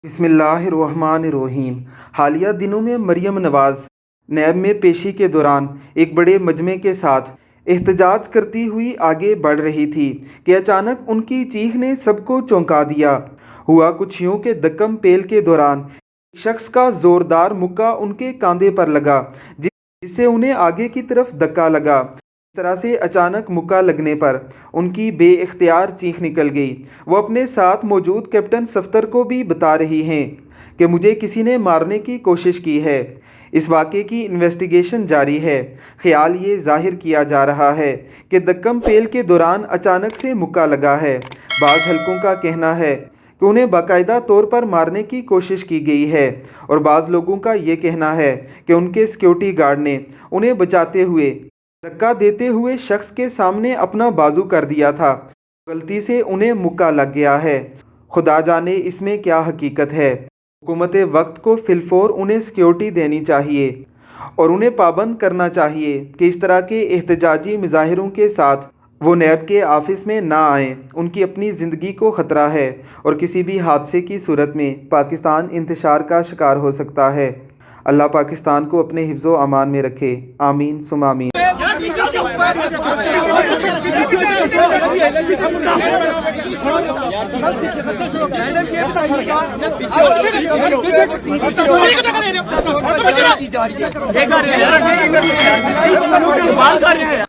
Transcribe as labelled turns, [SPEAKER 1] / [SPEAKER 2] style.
[SPEAKER 1] बिस्मिल्लाहिर्रहमानिर्रहीम। हालिया दिनों में मरियम नवाज नैब में पेशी के दौरान एक बड़े मजमे के साथ एहतजाज करती हुई आगे बढ़ रही थी कि अचानक उनकी चीख ने सबको चौंका दिया। हुआ कुछ यूँ कि दक्कम पेल के दौरान एक शख्स का ज़ोरदार मुक्का उनके कंधे पर लगा, जिससे उन्हें आगे की तरफ धक्का लगा। इस तरह से अचानक मुक्का लगने पर उनकी बेइख्तियार चीख निकल गई। वो अपने साथ मौजूद कैप्टन सफ्तर को भी बता रही हैं कि मुझे किसी ने मारने की कोशिश की है। इस वाक़े की इन्वेस्टिगेशन जारी है। ख्याल ये ज़ाहिर किया जा रहा है कि दक्कम पेल के दौरान अचानक से मुक्का लगा है। बाज़ हलकों का कहना है कि उन्हें बाकायदा तौर पर मारने की कोशिश की गई है, और बाज़ लोगों का ये कहना है कि उनके सिक्योरिटी गार्ड ने उन्हें बचाते हुए धक्का देते हुए शख्स के सामने अपना बाजू कर दिया था। गलती से उन्हें मुक्का लग गया है। खुदा जाने इसमें क्या हकीकत है। हुकूमत वक्त को फिलफौर उन्हें सिक्योरिटी देनी चाहिए और उन्हें पाबंद करना चाहिए कि इस तरह के एहतजाजी मुजाहिरों के साथ वो नैब के ऑफिस में ना आएँ। उनकी अपनी ज़िंदगी को ख़तरा है और किसी भी हादसे की सूरत में पाकिस्तान इंतशार का शिकार हो सकता है। अल्लाह पाकिस्तान को अपने हिफ्ज़ व अमान में रखे। आमीन सुम आमीन।
[SPEAKER 2] ये कर रहे हैं